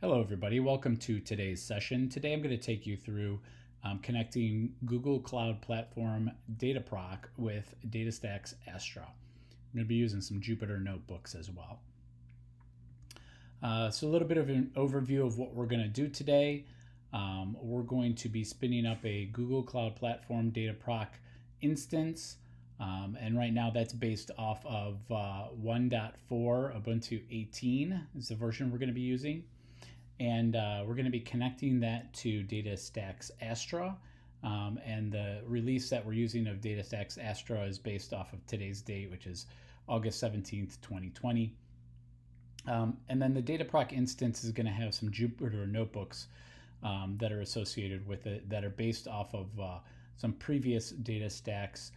Hello everybody, welcome to today's session. Today I'm going to take you through connecting Google Cloud Platform Dataproc with Datastax Astra. I'm going to be using some Jupyter notebooks as well. So a little bit of an overview of what we're going to do today. We're going to be spinning up a Google Cloud Platform Dataproc instance. And right now that's based off of 1.4 Ubuntu 18 is the version we're going to be using. And we're going to be connecting that to Datastax Astra. And the release that we're using of Datastax Astra is based off of today's date, which is August 17th, 2020. And then the Dataproc instance is going to have some Jupyter notebooks that are associated with it that are based off of some previous Datastax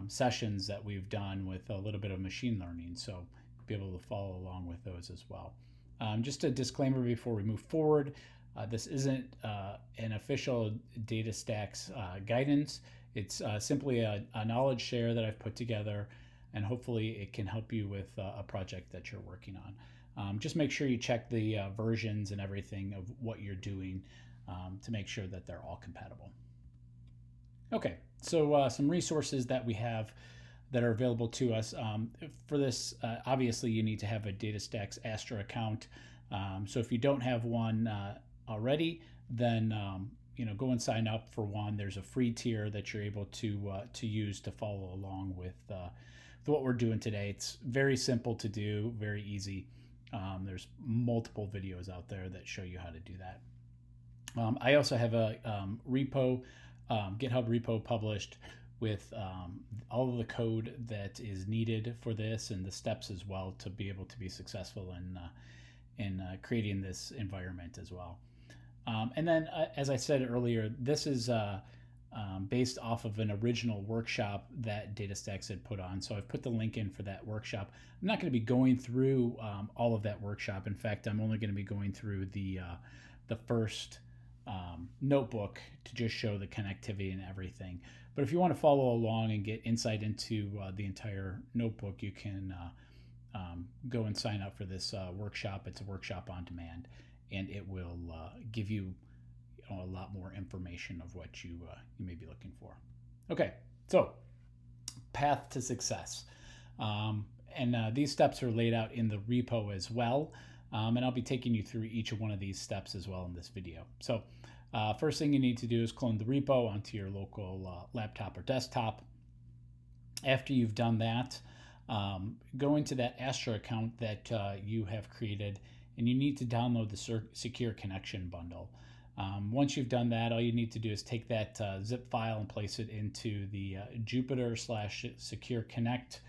sessions that we've done with a little bit of machine learning. So be able to follow along with those as well. Just a disclaimer before we move forward, this isn't an official Datastax guidance. It's simply a knowledge share that I've put together, and hopefully it can help you with a project that you're working on. Just make sure you check the versions and everything of what you're doing to make sure that they're all compatible. Okay, so some resources that we have that are available to us. For this, obviously you need to have a Datastax Astra account. So if you don't have one already, then go and sign up for one. There's a free tier that you're able to use to follow along with what we're doing today. It's very simple to do, very easy. There's multiple videos out there that show you how to do that. I also have a repo, GitHub repo published with all of the code that is needed for this and the steps as well to be able to be successful in creating this environment as well. And then, as I said earlier, this is based off of an original workshop that Datastax had put on. So I've put the link in for that workshop. I'm not going to be going through all of that workshop. In fact, I'm only going to be going through the first notebook to just show the connectivity and everything. But if you want to follow along and get insight into the entire notebook, you can go and sign up for this workshop. It's a workshop on demand, and it will give you a lot more information of what you may be looking for. Okay, so path to success. And these steps are laid out in the repo as well. And I'll be taking you through each one of these steps as well in this video. So first thing you need to do is clone the repo onto your local laptop or desktop. After you've done that, go into that Astra account that you have created, and you need to download the Secure Connection bundle. Once you've done that, all you need to do is take that zip file and place it into the Jupyter/Secure Connect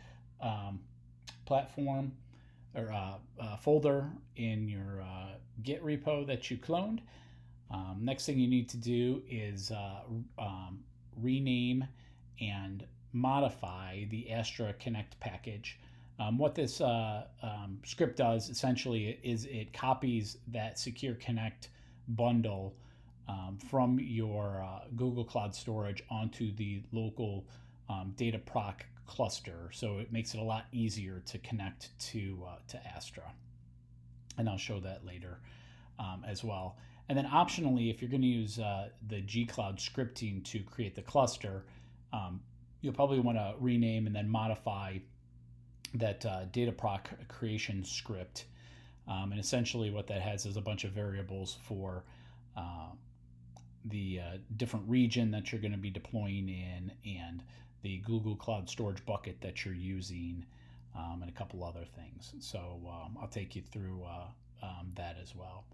platform or folder in your Git repo that you cloned. Next thing you need to do is rename and modify the Astra Connect package. What this script does essentially is it copies that Secure Connect bundle from your Google Cloud storage onto the local Dataproc cluster, so it makes it a lot easier to connect to Astra, and I'll show that later as well. And then optionally, if you're going to use the gcloud scripting to create the cluster, you'll probably want to rename and then modify that Dataproc creation script. And essentially what that has is a bunch of variables for the different region that you're going to be deploying in, and the Google Cloud Storage bucket that you're using, and a couple other things. So I'll take you through that as well.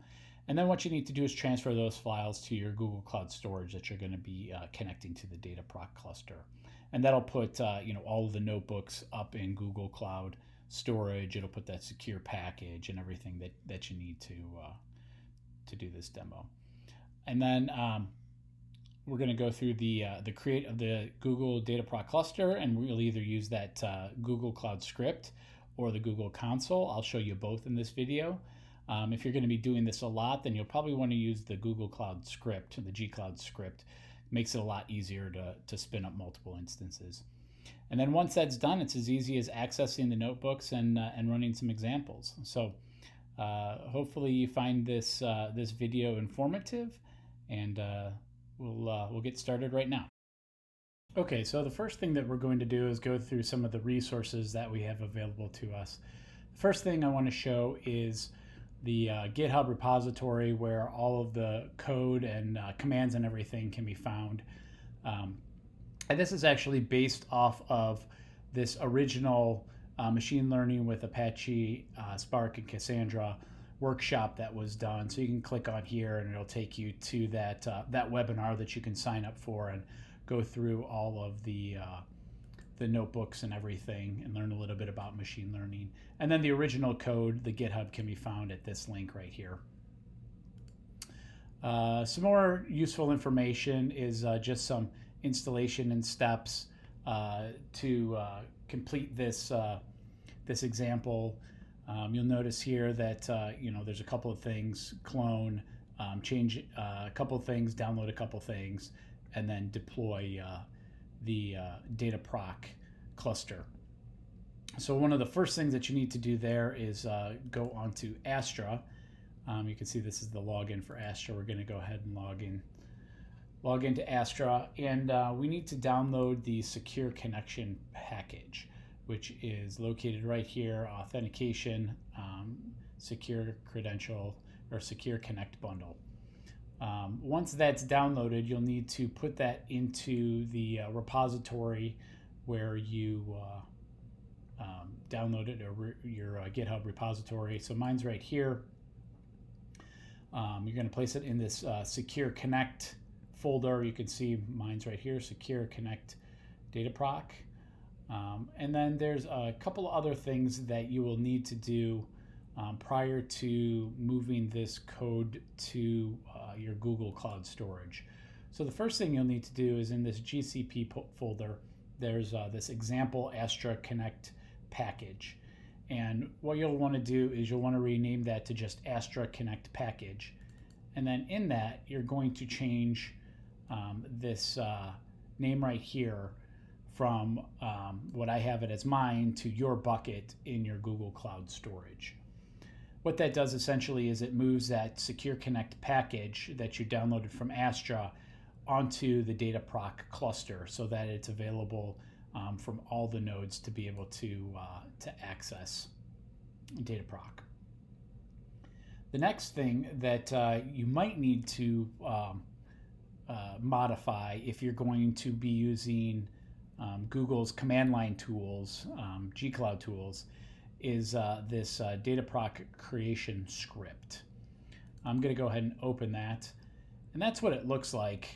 And then what you need to do is transfer those files to your Google Cloud Storage that you're going to be connecting to the Dataproc cluster. And that'll put all of the notebooks up in Google Cloud Storage. It'll put that secure package and everything that you need to do this demo. And then we're going to go through the create of the Google Dataproc cluster, and we'll either use that Google Cloud script or the Google console. I'll show you both in this video. If you're going to be doing this a lot, then you'll probably want to use the Google Cloud script, the gcloud script. Makes it a lot easier to spin up multiple instances. And then once that's done, it's as easy as accessing the notebooks and running some examples. So hopefully you find this this video informative, and we'll get started right now. Okay, so the first thing that we're going to do is go through some of the resources that we have available to us. The first thing I want to show is the GitHub repository where all of the code and commands and everything can be found. And this is actually based off of this original machine learning with Apache, Spark, and Cassandra workshop that was done. So you can click on here and it'll take you to that webinar that you can sign up for and go through all of the notebooks and everything and learn a little bit about machine learning. And then the original code, the GitHub, can be found at this link right here. Some more useful information is just some installation and steps to complete this this example. You'll notice here that there's a couple of things: clone, change a couple of things, download a couple of things, and then deploy the Dataproc cluster. So one of the first things that you need to do there is go onto Astra. You can see this is the login for Astra. We're going to go ahead and log into Astra, and we need to download the secure connection package, which is located right here: authentication, secure credential, or secure connect bundle. Once that's downloaded, you'll need to put that into the repository where you downloaded, or your GitHub repository. So mine's right here. You're going to place it in this secure connect folder. You can see mine's right here: secure connect Dataproc. And then there's a couple other things that you will need to do prior to moving this code to your Google Cloud storage. So the first thing you'll need to do is in this GCP folder, there's this example Astra Connect package. And what you'll want to do is you'll want to rename that to just Astra Connect package. And then in that, you're going to change this name right here from what I have it as mine to your bucket in your Google Cloud storage. What that does essentially is it moves that Secure Connect package that you downloaded from Astra onto the Dataproc cluster so that it's available from all the nodes to be able to access Dataproc. The next thing that you might need to modify if you're going to be using Google's command line tools, G-Cloud tools, is this Dataproc creation script. I'm going to go ahead and open that, and that's what it looks like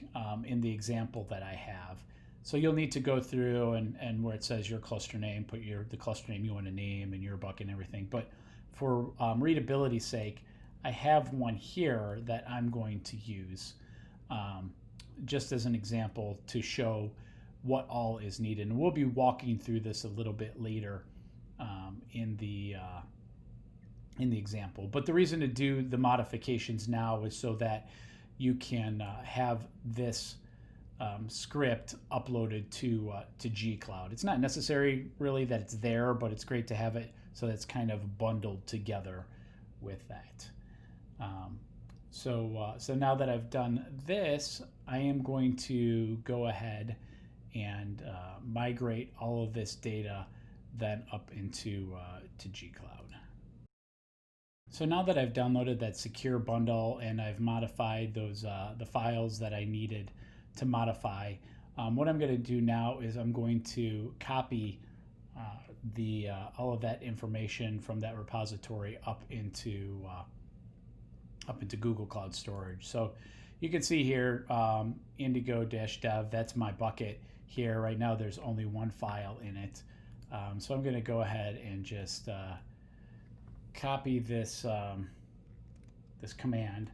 in the example that I have. So you'll need to go through and where it says your cluster name, put the cluster name you want to name and your bucket and everything. But for readability's sake, I have one here that I'm going to use just as an example to show what all is needed. And we'll be walking through this a little bit later in the example. But the reason to do the modifications now is so that you can have this script uploaded to G-Cloud. It's not necessary really that it's there, but it's great to have it so that's kind of bundled together with that. So now that I've done this, I am going to go ahead and migrate all of this data then up into to G-Cloud. So now that I've downloaded that secure bundle and I've modified those the files that I needed to modify, what I'm going to do now is I'm going to copy all of that information from that repository up into Google Cloud Storage. So you can see here, indigo-dev, that's my bucket here. Right now there's only one file in it. So I'm going to go ahead and just copy this this command,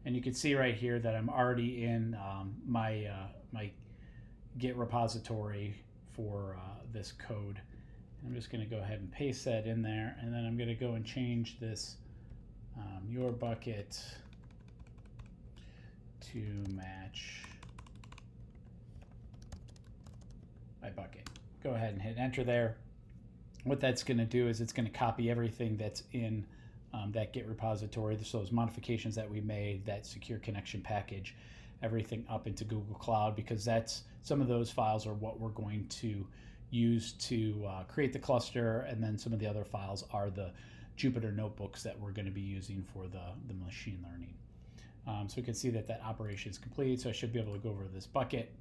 and you can see right here that I'm already in my Git repository for this code. I'm just going to go ahead and paste that in there, and then I'm going to go and change this your bucket to match my bucket. Go ahead and hit enter there. What that's going to do is it's going to copy everything that's in that Git repository, so those modifications that we made, that secure connection package, everything up into Google Cloud, because that's some of those files are what we're going to use to create the cluster, and then some of the other files are the Jupyter notebooks that we're going to be using for the machine learning. So we can see that operation is complete, so I should be able to go over this bucket,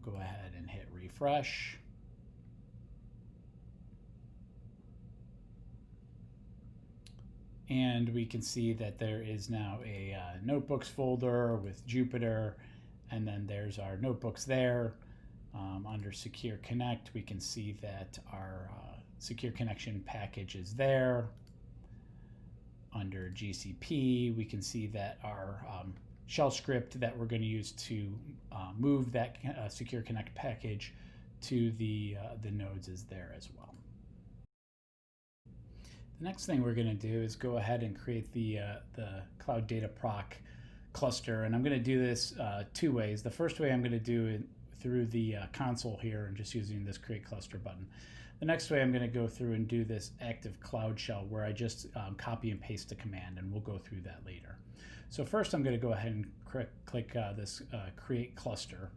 go ahead and hit refresh. And we can see that there is now a notebooks folder with Jupyter, and then there's our notebooks there. Under Secure Connect, we can see that our Secure Connection package is there. Under GCP, we can see that our shell script that we're going to use to move that Secure Connect package to the nodes is there as well. The next thing we're going to do is go ahead and create the Cloud Dataproc cluster, and I'm going to do this two ways. The first way I'm going to do it through the console here and just using this Create Cluster button. The next way I'm going to go through and do this active cloud shell where I just copy and paste the command, and we'll go through that later. So first I'm going to go ahead and click this Create Cluster,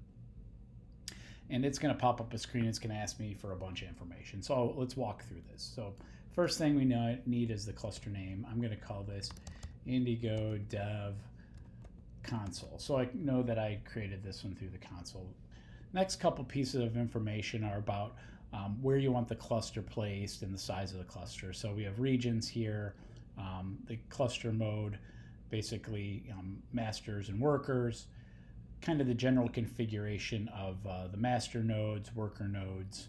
and it's going to pop up a screen. It's going to ask me for a bunch of information. So let's walk through this. So first thing we need is the cluster name. I'm going to call this Indigo Dev Console. So I know that I created this one through the console. Next couple pieces of information are about where you want the cluster placed and the size of the cluster. So we have regions here, the cluster mode, basically masters and workers, kind of the general configuration of the master nodes, worker nodes,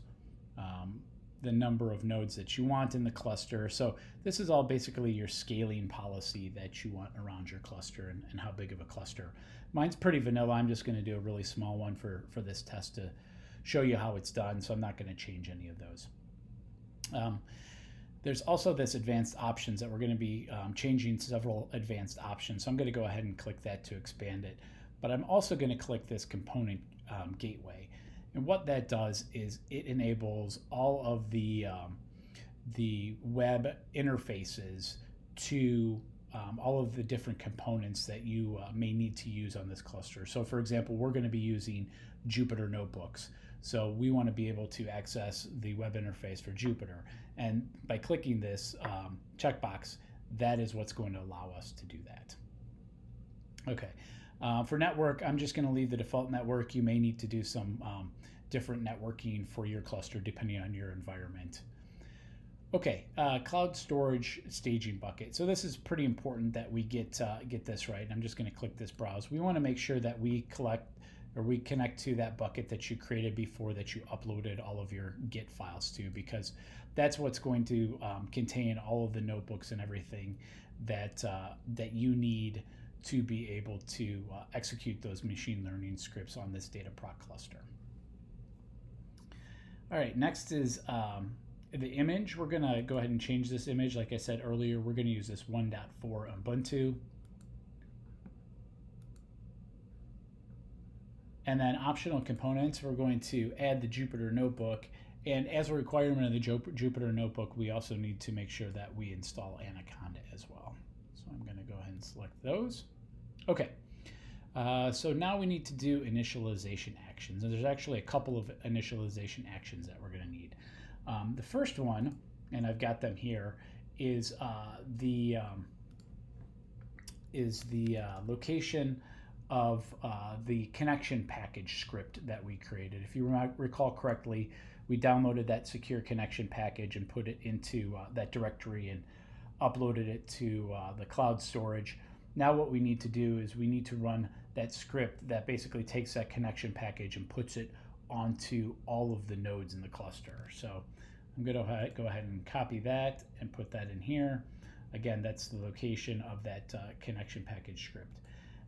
the number of nodes that you want in the cluster. So this is all basically your scaling policy that you want around your cluster and how big of a cluster. Mine's pretty vanilla. I'm just going to do a really small one for this test to show you how it's done, so I'm not going to change any of those. There's also this advanced options that we're going to be changing several advanced options. So I'm going to go ahead and click that to expand it. But I'm also going to click this component gateway. And what that does is it enables all of the web interfaces to all of the different components that you may need to use on this cluster. So for example, we're going to be using Jupyter notebooks. So we want to be able to access the web interface for Jupyter. And by clicking this checkbox, that is what's going to allow us to do that. Okay. For network, I'm just going to leave the default network. You may need to do some different networking for your cluster depending on your environment. Okay, cloud storage staging bucket. So this is pretty important that we get this right. I'm just going to click this browse. We want to make sure that we connect to that bucket that you created before that you uploaded all of your Git files to, because that's what's going to contain all of the notebooks and everything that you need to be able to execute those machine learning scripts on this Dataproc cluster. All right, next is the image. We're going to go ahead and change this image. Like I said earlier, we're going to use this 1.4 Ubuntu. And then optional components, we're going to add the Jupyter notebook. And as a requirement of the Jupyter notebook, we also need to make sure that we install Anaconda as well. So I'm going to go ahead and select those. Okay, so now we need to do initialization actions. And there's actually a couple of initialization actions that we're going to need. The first one, and I've got them here, is the location of the connection package script that we created. If you recall correctly, we downloaded that secure connection package and put it into that directory and uploaded it to the cloud storage. Now what we need to do is we need to run that script that basically takes that connection package and puts it onto all of the nodes in the cluster. So I'm going to go ahead and copy that and put that in here. Again, that's the location of that connection package script.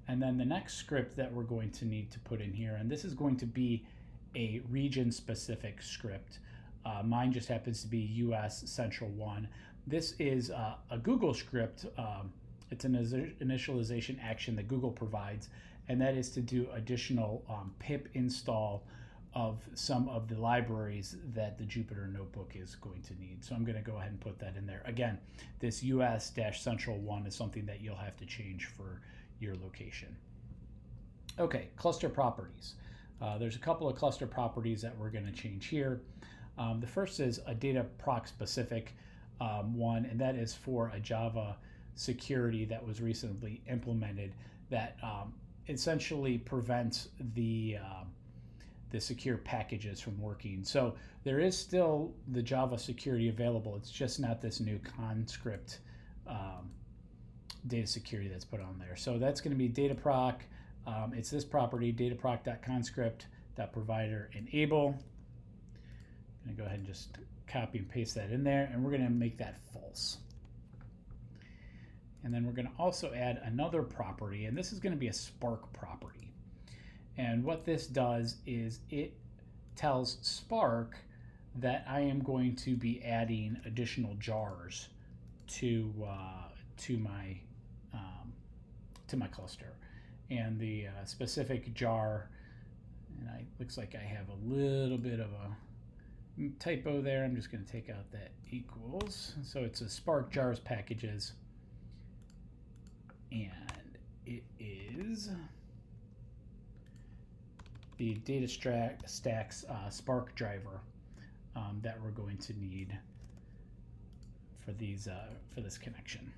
And then the next script that we're going to need to put in here, and this is going to be a region-specific script. Mine just happens to be US Central 1. This is a Google script. It's an initialization action that Google provides, and that is to do additional pip install some of the libraries that the Jupyter notebook is going to need. So I'm going to go ahead and put that in there. Again, this US-Central1 is something that you'll have to change for your location. Okay, cluster properties. There's a couple of cluster properties that we're going to change here. The first is a Dataproc specific one, and that is for a Java security that was recently implemented that essentially prevents the secure packages from working. So there is still the Java security available. It's just not this new conscript data security that's put on there. So that's going to be Dataproc. It's this property, dataproc.conscript.provider.enable. I'm going to go ahead and just copy and paste that in there, and we're going to make that false. And then we're going to also add another property, and this is going to be a Spark property. And what this does is it tells Spark that I am going to be adding additional jars to my cluster. And the specific jar, and looks like I have a little bit of a typo there. I'm just going to take out that equals. So it's a Spark jars packages, and it is the Datastax Spark driver that we're going to need for these for this connection.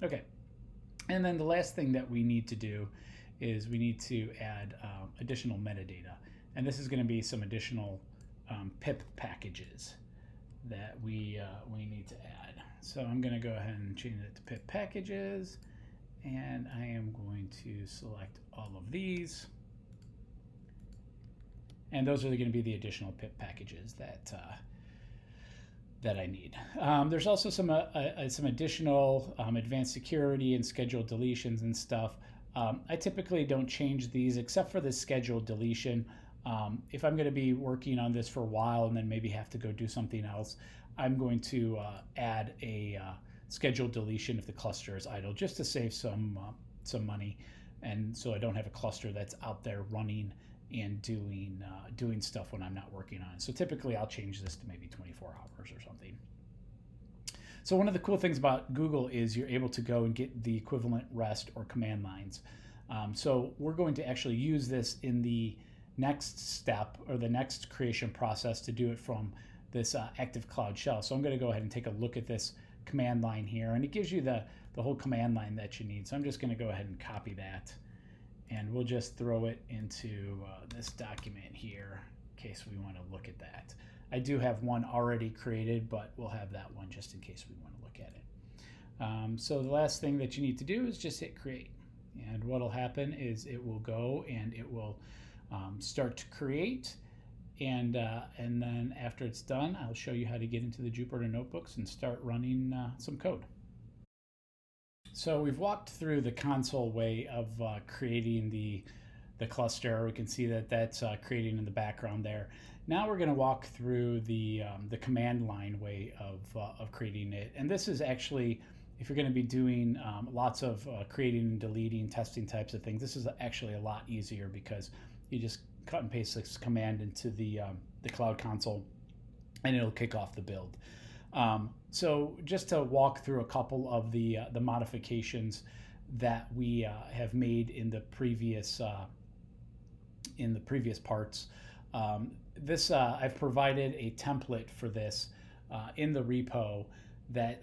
Okay, and then the last thing that we need to do is we need to add additional metadata, and this is going to be some additional pip packages that we need to add. So I'm going to go ahead and change it to pip packages, and I am going to select all of these. And those are going to be the additional pip packages that I need. There's also some additional advanced security and scheduled deletions and stuff. I typically don't change these except for the scheduled deletion. If I'm going to be working on this for a while and then maybe have to go do something else, I'm going to add a scheduled deletion if the cluster is idle, just to save some money, and so I don't have a cluster that's out there running and doing stuff when I'm not working on it. So typically I'll change this to maybe 24 hours or something. So one of the cool things about Google is you're able to go and get the equivalent REST or command lines. So we're going to actually use this in the next step, or the next creation process, to do it from this active cloud shell. So I'm going to go ahead and take a look at this command line here, and it gives you the whole command line that you need. So I'm just going to go ahead and copy that, and we'll just throw it into this document here in case we want to look at that. I do have one already created, but we'll have that one just in case we want to look at it. So the last thing that you need to do is just hit create, and what will happen is it will go and it will start to create, and then after it's done, I'll show you how to get into the Jupyter notebooks and start running some code. So we've walked through the console way of creating the cluster. We can see that that's creating in the background there. Now we're going to walk through the command line way of creating it. And this is actually, if you're going to be doing lots of creating and deleting, testing types of things, this is actually a lot easier because you just cut and paste this command into the Cloud Console, and it'll kick off the build. So just to walk through a couple of the modifications that we have made in the previous parts. This I've provided a template for this in the repo that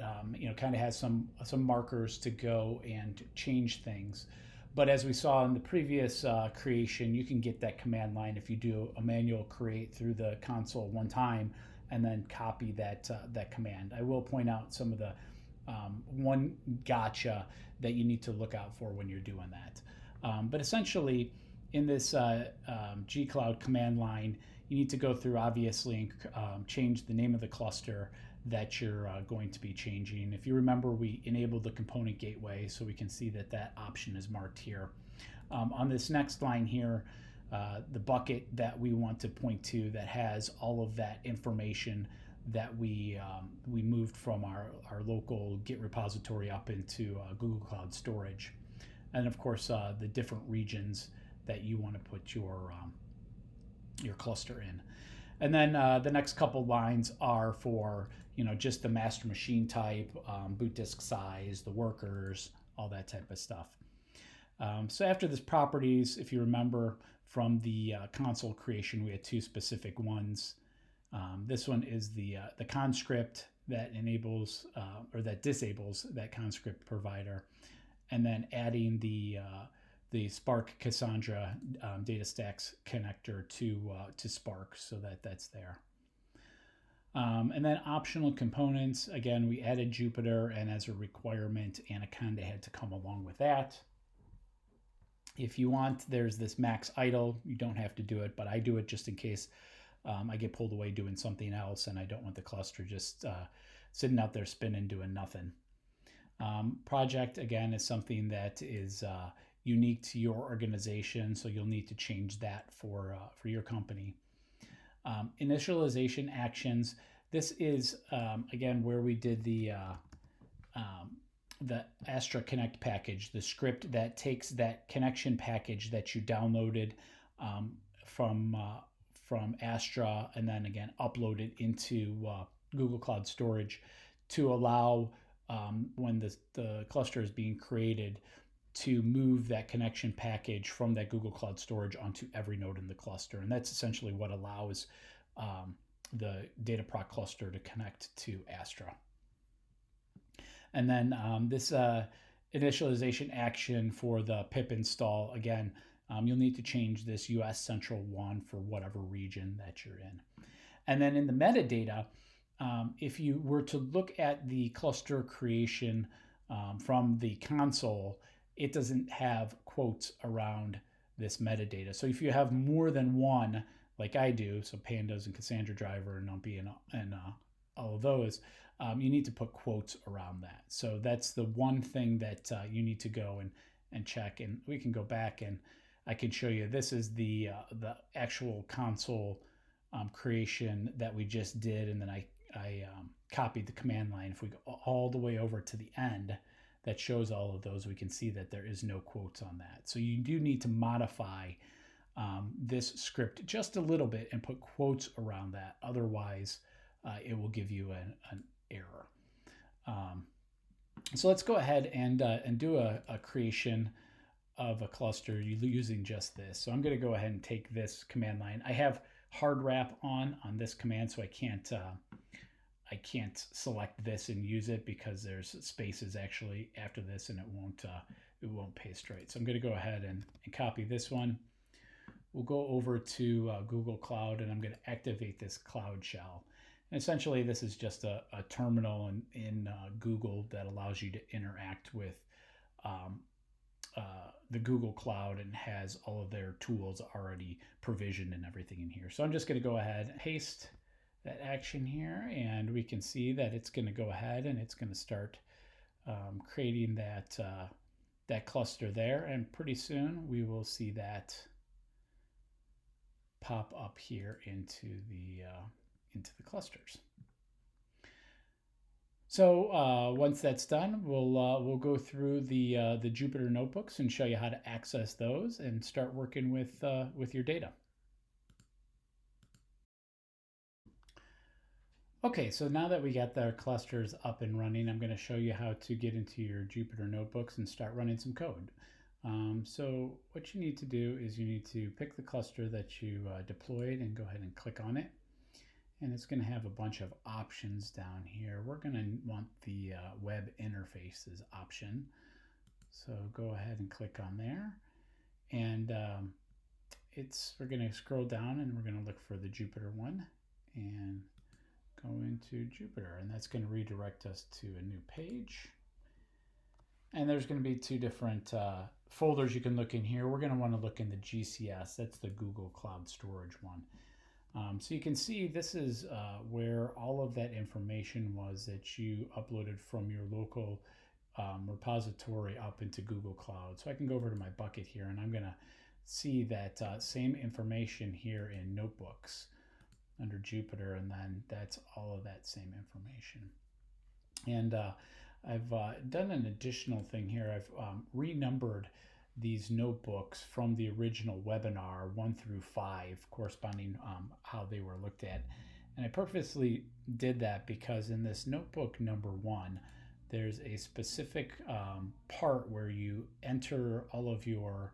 kind of has some markers to go and change things. But as we saw in the previous creation, you can get that command line if you do a manual create through the console one time and then copy that command. I will point out some of the one gotcha that you need to look out for when you're doing that. But essentially, in this G-Cloud command line, you need to go through, obviously, and change the name of the cluster that you're going to be changing. If you remember, we enabled the component gateway, so we can see that that option is marked here. On this next line here, the bucket that we want to point to that has all of that information that we moved from our local Git repository up into Google Cloud Storage. And of course, the different regions that you want to put your your cluster in. And then the next couple lines are for just the master machine type, boot disk size, the workers, all that type of stuff. So after this properties, if you remember from the console creation, we had two specific ones. This one is the conscript that enables or that disables that conscript provider, and then adding the spark-cassandra Datastax connector to Spark, so that's there. And then optional components, again, we added Jupyter, and as a requirement, Anaconda had to come along with that. If you want, there's this max idle. You don't have to do it, but I do it just in case I get pulled away doing something else and I don't want the cluster just sitting out there spinning doing nothing. Project, again, is something that is unique to your organization, so you'll need to change that for your company. Initialization actions. This is, again, where we did the Astra Connect package, the script that takes that connection package that you downloaded from Astra, and then again upload it into Google Cloud Storage to allow when the cluster is being created to move that connection package from that Google Cloud Storage onto every node in the cluster. And that's essentially what allows the Dataproc cluster to connect to Astra. And then this initialization action for the pip install, again, you'll need to change this US Central 1 for whatever region that you're in. And then in the metadata, if you were to look at the cluster creation from the console, it doesn't have quotes around this metadata. So if you have more than one, like I do, so pandas and Cassandra driver and numpy and all of those, you need to put quotes around that. So that's the one thing that you need to go and check. And we can go back and I can show you. This is the actual console creation that we just did, and then I copied the command line. If we go all the way over to the end, that shows all of those. We can see that there is no quotes on that. So you do need to modify this script just a little bit and put quotes around that. Otherwise, it will give you an error. So let's go ahead and do a creation of a cluster using just this. So I'm going to go ahead and take this command line. I have hard wrap on this command, so I can't select this and use it because there's spaces actually after this, and it won't paste right. So I'm going to go ahead and copy this one. We'll go over to Google Cloud, and I'm going to activate this Cloud Shell. And essentially, this is just a terminal in Google that allows you to interact with the Google Cloud and has all of their tools already provisioned and everything in here. So I'm just going to go ahead and paste that action here, and we can see that it's going to go ahead and it's going to start creating that cluster there, and pretty soon we will see that pop up here into the clusters. So once that's done, we'll go through the Jupyter notebooks and show you how to access those and start working with your data. Okay, so now that we got our clusters up and running, I'm going to show you how to get into your Jupyter notebooks and start running some code. So what you need to do is you need to pick the cluster that you deployed and go ahead and click on it. And it's going to have a bunch of options down here. We're going to want the web interfaces option. So go ahead and click on there. And we're going to scroll down and we're going to look for the Jupyter one and go into Jupyter. And that's going to redirect us to a new page. And there's going to be two different folders you can look in here. We're going to want to look in the GCS. That's the Google Cloud Storage one. So you can see this is where all of that information was that you uploaded from your local repository up into Google Cloud. So I can go over to my bucket here and I'm going to see that same information here in Notebooks under Jupyter, and then that's all of that same information. And I've done an additional thing here. I've renumbered these notebooks from the original webinar 1 through 5, corresponding how they were looked at. And I purposely did that because in this notebook number 1, there's a specific part where you enter all of your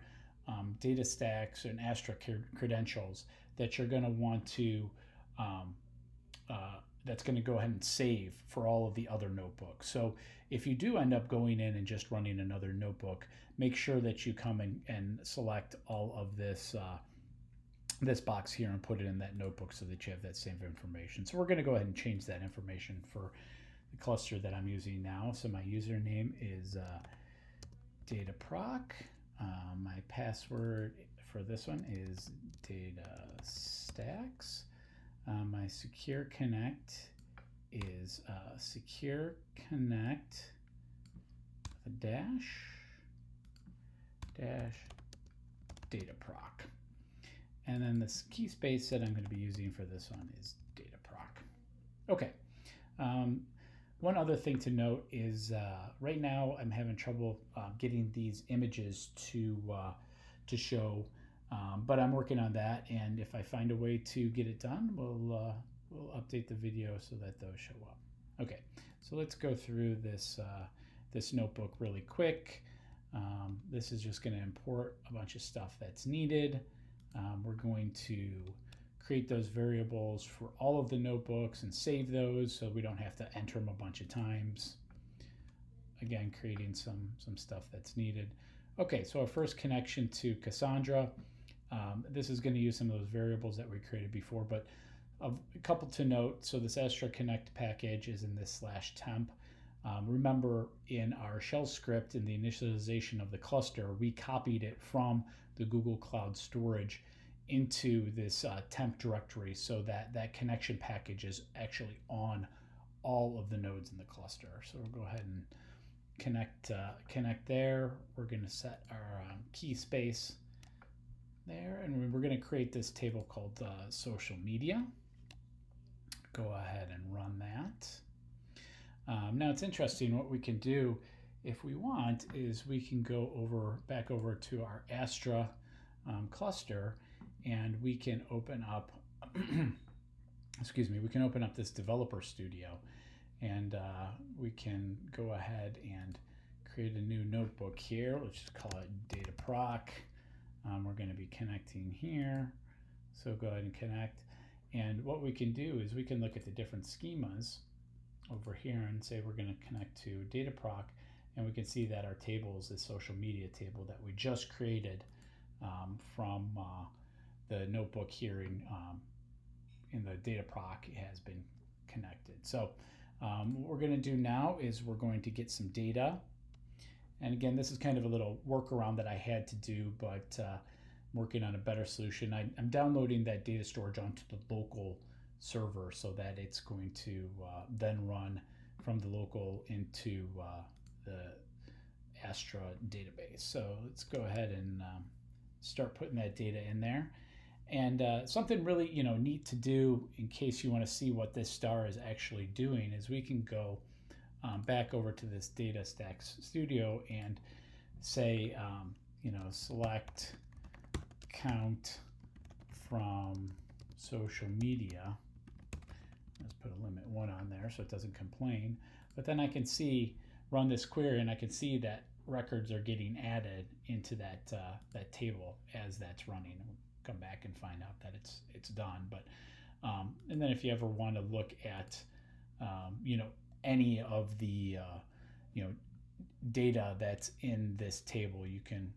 Datastax and Astra credentials that you're going to want to that's going to go ahead and save for all of the other notebooks. So if you do end up going in and just running another notebook, make sure that you come and select all of this this box here and put it in that notebook so that you have that same information. So we're going to go ahead and change that information for the cluster that I'm using now. So my username is Dataproc. My password for this one is Datastax. My secure connect is secure connect dash Dataproc. And then the key space that I'm going to be using for this one is Dataproc. Okay. One other thing to note is right now I'm having trouble getting these images to show, but I'm working on that. And if I find a way to get it done, we'll update the video so that those show up. Okay, so let's go through this this notebook really quick. This is just going to import a bunch of stuff that's needed. We're going to create those variables for all of the notebooks and save those so we don't have to enter them a bunch of times. Again, creating some stuff that's needed. Okay, so our first connection to Cassandra. This is going to use some of those variables that we created before, but a couple to note. So this Astra Connect package is in this /temp. Remember, in our shell script, in the initialization of the cluster, we copied it from the Google Cloud Storage into this temp directory so that that connection package is actually on all of the nodes in the cluster. So we'll go ahead and connect there. We're going to set our key space there, and we're going to create this table called social media. Go ahead and run that. Now it's interesting, what we can do if we want is we can go back over to our Astra cluster, and we can open up excuse me, we can open up this developer studio, and we can go ahead and create a new notebook here. Let's just call it Dataproc. We're going to be connecting here, so go ahead and connect. And what we can do is we can look at the different schemas over here and say we're going to connect to Dataproc, and we can see that our table is the social media table that we just created from the notebook here in the Dataproc. It has been connected. So what we're going to do now is we're going to get some data. And again, this is kind of a little workaround that I had to do, but I'm working on a better solution. I'm downloading that data storage onto the local server so that it's going to then run from the local into the Astra database. So let's go ahead and start putting that data in there. And something really neat to do in case you want to see what this star is actually doing is we can go back over to this Datastax Studio and say select count from social media. Let's put a limit 1 on there so it doesn't complain. But then I can run this query, and I can see that records are getting added into that table as that's running. We'll come back and find out that it's done. But and then if you ever want to look at any of the data that's in this table, you can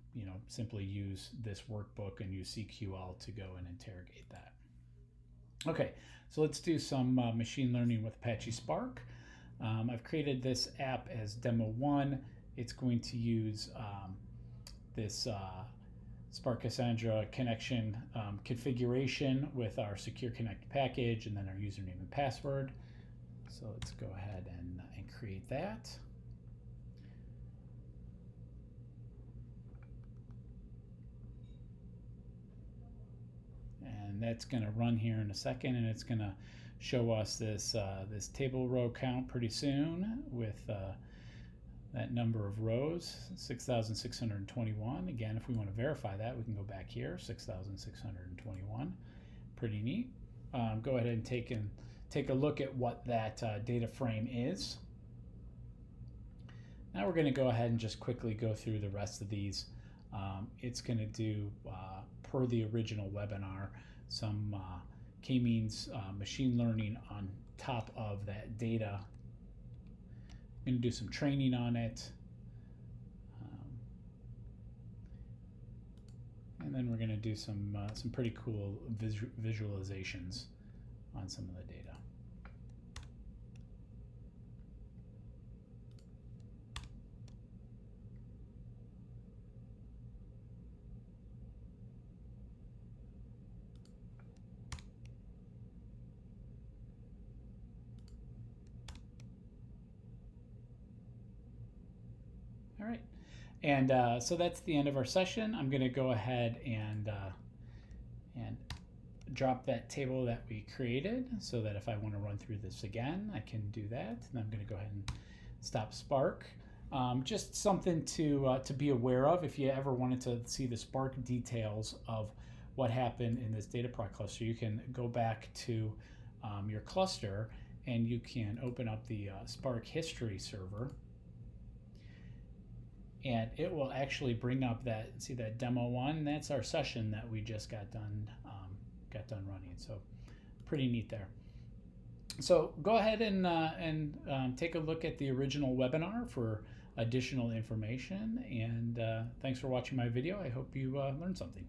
simply use this workbook and use CQL to go and interrogate that. Okay, so let's do some machine learning with Apache Spark. I've created this app as demo 1. It's going to use this spark-cassandra connection configuration with our secure connect package, and then our username and password. So let's go ahead and create that. And that's going to run here in a second, and it's going to show us this this table row count pretty soon with that number of rows, 6,621. Again, if we want to verify that, we can go back here, 6,621. Pretty neat. Go ahead and take a look at what that data frame is. Now we're going to go ahead and just quickly go through the rest of these. It's going to do, per the original webinar, some k-means machine learning on top of that data. I'm going to do some training on it. And then we're going to do some pretty cool visualizations on some of the data. All right, and so that's the end of our session. I'm going to go ahead and drop that table that we created so that if I want to run through this again, I can do that. And I'm going to go ahead and stop Spark. Just something to be aware of if you ever wanted to see the Spark details of what happened in this Dataproc cluster. You can go back to your cluster and you can open up the Spark history server. And it will actually bring up that, see that demo one, that's our session that we just got done running. So pretty neat there. So go ahead and take a look at the original webinar for additional information. And thanks for watching my video. I hope you learned something.